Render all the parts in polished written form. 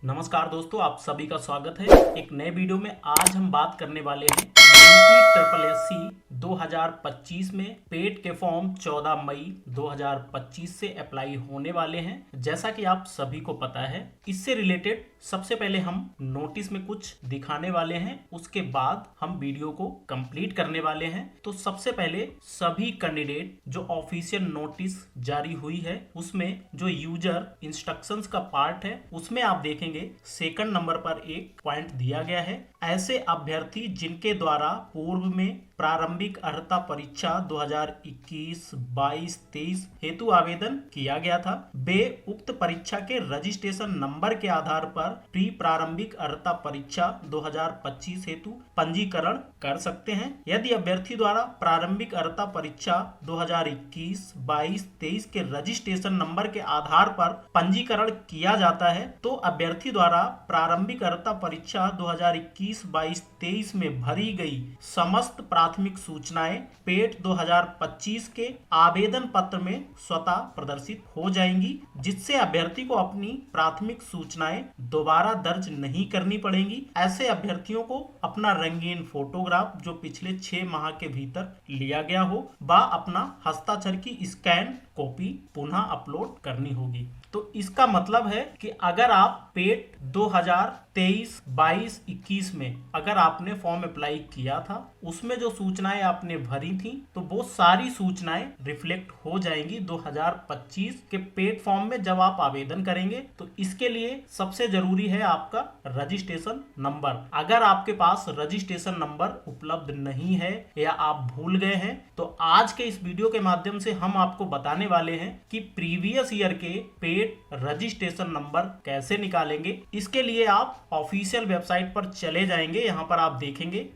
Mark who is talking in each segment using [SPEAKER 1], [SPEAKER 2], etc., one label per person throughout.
[SPEAKER 1] नमस्कार दोस्तों, आप सभी का स्वागत है एक नए वीडियो में। आज हम बात करने वाले हैं यूपी ट्रिपल एससी 2025 में पेट के फॉर्म 14 मई 2025 से अप्लाई होने वाले हैं। जैसा कि आप सभी को पता है, इससे रिलेटेड सबसे पहले हम नोटिस में कुछ दिखाने वाले हैं, उसके बाद हम वीडियो को कंप्लीट करने वाले हैं। तो सबसे पहले सभी कैंडिडेट जो ऑफिशियल नोटिस जारी हुई है उसमें जो यूजर इंस्ट्रक्शंस का पार्ट है उसमें आप देखेंगे सेकंड नंबर पर एक पॉइंट दिया गया है। ऐसे अभ्यर्थी जिनके द्वारा पूर्व में प्रारंभिक अर्हता परीक्षा 2021, 22, 23 हेतु आवेदन किया गया था, वे उक्त परीक्षा के रजिस्ट्रेशन नंबर के आधार पर प्री प्रारंभिक अर्हता परीक्षा 2025 हेतु पंजीकरण कर सकते हैं। यदि अभ्यर्थी द्वारा प्रारंभिक अर्हता परीक्षा 2021, 22, 23 के रजिस्ट्रेशन नंबर के आधार पर पंजीकरण किया जाता है तो अभ्यर्थी द्वारा प्रारंभिक अर्हता परीक्षा 2021, 22, 23 में भरी गई समस्त प्राथमिक सूचनाएं पेट 2025 के आवेदन पत्र में स्वतः प्रदर्शित हो जाएंगी, जिससे अभ्यर्थी को अपनी प्राथमिक सूचनाएं दोबारा दर्ज नहीं करनी पड़ेंगी। ऐसे अभ्यर्थियों को अपना रंगीन फोटोग्राफ जो पिछले 6 माह के भीतर लिया गया हो व अपना हस्ताक्षर की स्कैन कॉपी पुनः अपलोड करनी होगी। तो इसका मतलब है कि अगर आप पेट 2023, 22, 21 में अगर आपने फॉर्म अप्लाई किया था, उसमें जो सूचनाएं आपने भरी थी तो वो सारी सूचनाएं रिफ्लेक्ट हो जाएंगी 2025 के पेट फॉर्म में जब आप आवेदन करेंगे। तो इसके लिए सबसे जरूरी है आपका रजिस्ट्रेशन नंबर। अगर आपके पास रजिस्ट्रेशन नंबर उपलब्ध नहीं है या आप भूल गए हैं तो आज के इस वीडियो के माध्यम से हम आपको बताने वाले हैं कि प्रीवियस ईयर के पेट रजिस्ट्रेशन नंबर कैसे निकालेंगे। इसके लिए आप ऑफिशियल वेबसाइट पर चले जाएंगे। यहाँ पर आप देखेंगे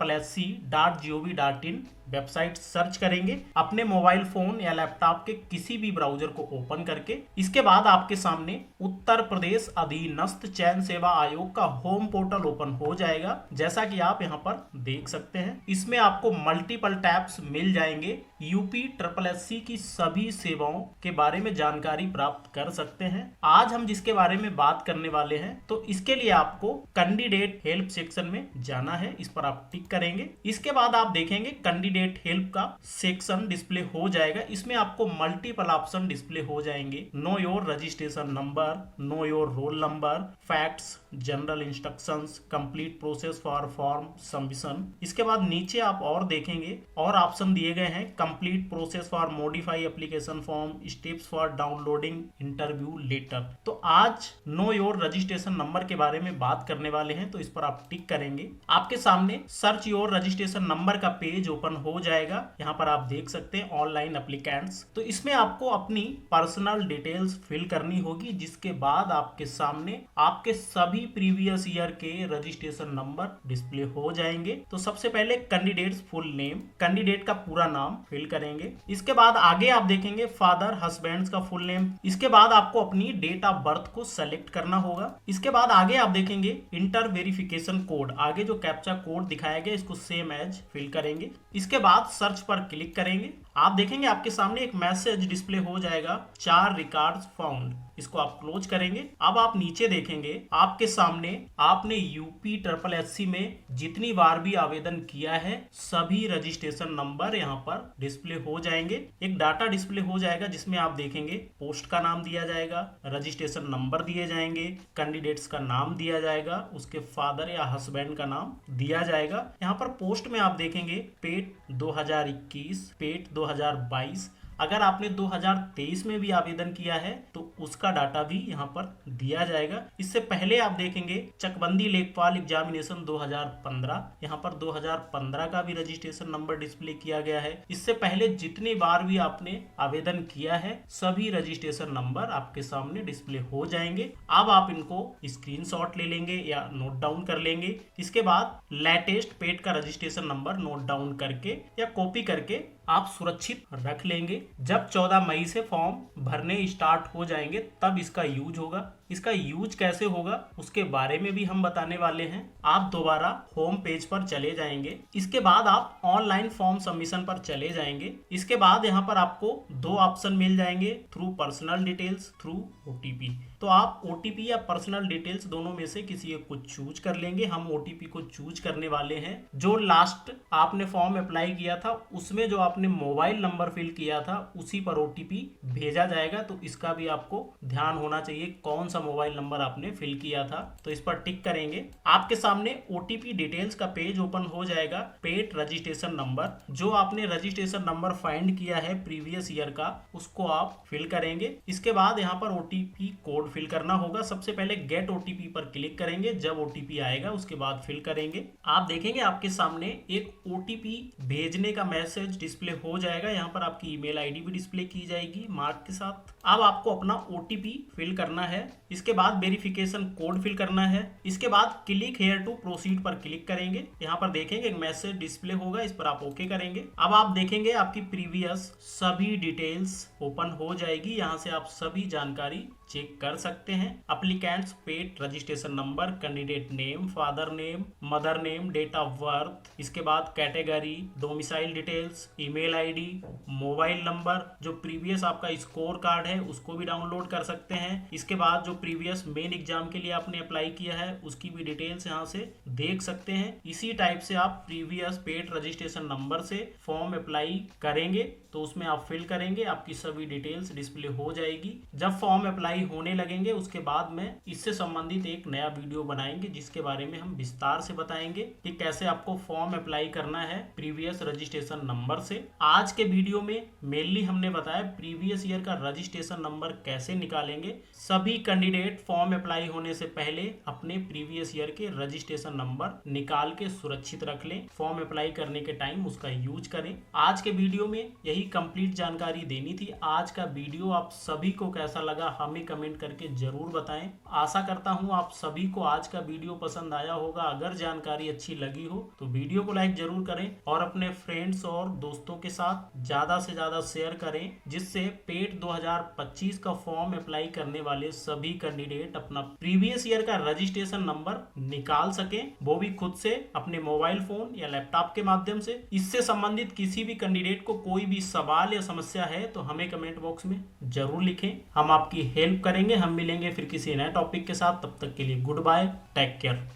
[SPEAKER 1] upSSC.gov.in वेबसाइट सर्च करेंगे अपने मोबाइल फोन या लैपटॉप के किसी भी ब्राउजर को ओपन करके। इसके बाद आपके सामने उत्तर प्रदेश अधीनस्थ चयन सेवा आयोग का होम पोर्टल ओपन हो जाएगा, जैसा कि आप यहाँ पर देख सकते हैं। इसमें आपको मल्टीपल टैब्स मिल जाएंगे। यूपी ट्रिपल एससी की सभी सेवाओं के बारे में जानकारी प्राप्त कर सकते हैं। आज हम जिसके बारे में बात करने वाले हैं तो इसके लिए आपको कैंडिडेट हेल्प सेक्शन में जाना है, इस पर आप टिक करेंगे। इसके बाद आप देखेंगे कैंडिडेट हेल्प का सेक्शन डिस्प्ले हो जाएगा। इसमें आपको मल्टीपल ऑप्शन डिस्प्ले हो जाएंगे। Know your registration number, know your roll number, facts, general instructions, complete process for form submission. इसके बाद नीचे आप और देखेंगे और ऑप्शन दिए गए हैं complete process for modify application form, steps for downloading interview letter. तो आज नो योर रजिस्ट्रेशन नंबर के बारे में बात करने वाले हैं, तो इस पर आप टिक करेंगे। आपके सामने सर्च योर रजिस्ट्रेशन नंबर का पेज ओपन हो जाएगा। यहाँ पर आप देख सकते हैं ऑनलाइन एप्लीकेंट्स। तो इसमें आपको अपनी पर्सनल डिटेल्स फिल करनी होगी, जिसके बाद आपके सामने आपके सभी प्रीवियस ईयर के रजिस्ट्रेशन नंबर डिस्प्ले हो जाएंगे। तो सबसे पहले कैंडिडेट्स फुल नेम, कैंडिडेट का पूरा नाम फिल करेंगे। इसके बाद आगे आप देखेंगे फादर हस्बैंड्स का फुल नेम। इसके बाद आपको अपनी डेट ऑफ बर्थ को सेलेक्ट करना होगा। इसके बाद आगे आप देखेंगे इंटर वेरिफिकेशन कोड, आगे जो कैप्चा कोड दिखाया गया इसको सेम एज फिल करेंगे। इसके बाद सर्च पर क्लिक करेंगे। आप देखेंगे आपके सामने एक मैसेज डिस्प्ले हो जाएगा 4 रिकॉर्ड्स फाउंड, इसको आप क्लोज करेंगे। अब आप नीचे देखेंगे आपके सामने आपने यूपी ट्रिपल एससी में जितनी बार भी आवेदन किया है सभी रजिस्ट्रेशन नंबर यहाँ पर डिस्प्ले हो जाएंगे। एक डाटा डिस्प्ले हो जाएगा जिसमें आप देखेंगे पोस्ट का नाम दिया जाएगा, रजिस्ट्रेशन नंबर दिए जाएंगे, कैंडिडेट्स का नाम दिया जाएगा, उसके फादर या हस्बैंड का नाम दिया जाएगा। यहाँ पर पोस्ट में आप देखेंगे पेट 2021, पेट 2022। अगर आपने 2023 में भी आवेदन किया है तो उसका डाटा भी यहाँ पर दिया जाएगा। इससे पहले आप देखेंगे चकबंदी लेखपाल एग्जामिनेशन 2015, यहाँ पर 2015 का भी रजिस्ट्रेशन नंबर डिस्प्ले किया गया है। इससे पहले जितनी बार भी आपने आवेदन किया है सभी रजिस्ट्रेशन नंबर आपके सामने डिस्प्ले हो जाएंगे। अब आप इनको स्क्रीनशॉट ले लेंगे या नोट डाउन कर लेंगे। इसके बाद लेटेस्ट पेट का रजिस्ट्रेशन नंबर नोट डाउन करके या कॉपी करके आप सुरक्षित रख लेंगे। जब 14 मई से फॉर्म भरने स्टार्ट हो जाएंगे तब इसका यूज होगा। इसका यूज कैसे होगा उसके बारे में भी हम बताने वाले हैं। आप दोबारा होम पेज पर चले जाएंगे, इसके बाद आप ऑनलाइन फॉर्म सबमिशन पर चले जाएंगे। इसके बाद यहाँ पर आपको दो ऑप्शन मिल जाएंगे, through personal details, through OTP. तो आप ओटीपी या पर्सनल डिटेल्स दोनों में से किसी एक को चूज कर लेंगे। हम ओटीपी को चूज करने वाले हैं। जो लास्ट आपने फॉर्म अप्लाई किया था उसमें जो आपने मोबाइल नंबर फिल किया था उसी पर ओटीपी भेजा जाएगा, तो इसका भी आपको ध्यान होना चाहिए कौन सा मोबाइल नंबर आपने फिल किया था। तो इस पर टिक करेंगे। आपके सामने ओटीपी डिटेल्स का पेज ओपन हो जाएगा। पेट रजिस्ट्रेशन नंबर, जो आपने रजिस्ट्रेशन नंबर फाइंड किया है प्रीवियस ईयर का, उसको आप फिल करेंगे। इसके बाद यहाँ पर ओटीपी कोड फिल करना होगा। सबसे पहले गेट ओटीपी पर क्लिक करेंगे। जब ओटीपी आएगा उसके बाद फिल करेंगे। आप देखेंगे आपके सामने एक ओटीपी भेजने का मैसेज डिस्प्ले हो जाएगा। यहाँ पर आपकी ईमेल आईडी भी डिस्प्ले की जाएगी मार्क के साथ। अब आपको अपना ओटीपी फिल करना है। इसके बाद वेरिफिकेशन कोड फिल करना है। इसके बाद क्लिक हेयर टू प्रोसीड पर क्लिक करेंगे। यहाँ पर देखेंगे एक मैसेज डिस्प्ले होगा, इस पर आप ओके करेंगे। अब आप देखेंगे आपकी प्रीवियस सभी डिटेल्स ओपन हो जाएगी। यहाँ से आप सभी जानकारी चेक कर सकते हैं। Applicants PET registration number, candidate name, father name, mother name, date of birth, इसके बाद category, domicile details, email ID, mobile number, जो प्रीवियस आपका स्कोर कार्ड है उसको भी डाउनलोड कर सकते हैं। इसके बाद जो प्रीवियस मेन एग्जाम के लिए आपने अप्लाई किया है उसकी भी डिटेल्स यहाँ से देख सकते हैं। इसी टाइप से आप प्रीवियस पेट रजिस्ट्रेशन नंबर से फॉर्म अप्लाई करेंगे तो उसमें आप फिल करेंगे, आपकी सभी डिटेल्स डिस्प्ले हो जाएगी। जब फॉर्म अप्लाई होने लगेंगे उसके बाद में इससे संबंधित एक नया वीडियो बनाएंगे जिसके बारे में हम विस्तार से बताएंगे कि कैसे आपको फॉर्म अप्लाई करना है प्रीवियस रजिस्ट्रेशन नंबर से। आज के वीडियो में मेनली हमने बताया प्रीवियस ईयर का रजिस्ट्रेशन नंबर कैसे निकालेंगे। सभी कैंडिडेट फॉर्म अप्लाई होने से पहले अपने प्रीवियस ईयर के रजिस्ट्रेशन नंबर निकाल के सुरक्षित रख लें। फॉर्म अप्लाई करने के टाइम उसका यूज करें। आज के वीडियो में यही कंप्लीट जानकारी देनी थी। आज का वीडियो आप सभी को कैसा लगा हमें कमेंट करके जरूर बताएं। आशा करता हूं आप सभी को आज का वीडियो पसंद आया होगा। अगर जानकारी अच्छी लगी हो तो वीडियो को लाइक जरूर करें और अपने फ्रेंड्स और दोस्तों के साथ ज्यादा से ज्यादा शेयर करें, जिससे पेट 2025 का फॉर्म अप्लाई करने वाले सभी कैंडिडेट अपना प्रीवियस ईयर का रजिस्ट्रेशन नंबर निकाल सके, वो भी खुद से अपने मोबाइल फोन या लैपटॉप के माध्यम से। इससे संबंधित किसी भी कैंडिडेट को कोई भी सवाल या समस्या है तो हमें कमेंट बॉक्स में जरूर लिखें, हम आपकी हेल्प करेंगे। हम मिलेंगे फिर किसी नए टॉपिक के साथ। तब तक के लिए गुड बाय, टेक केयर।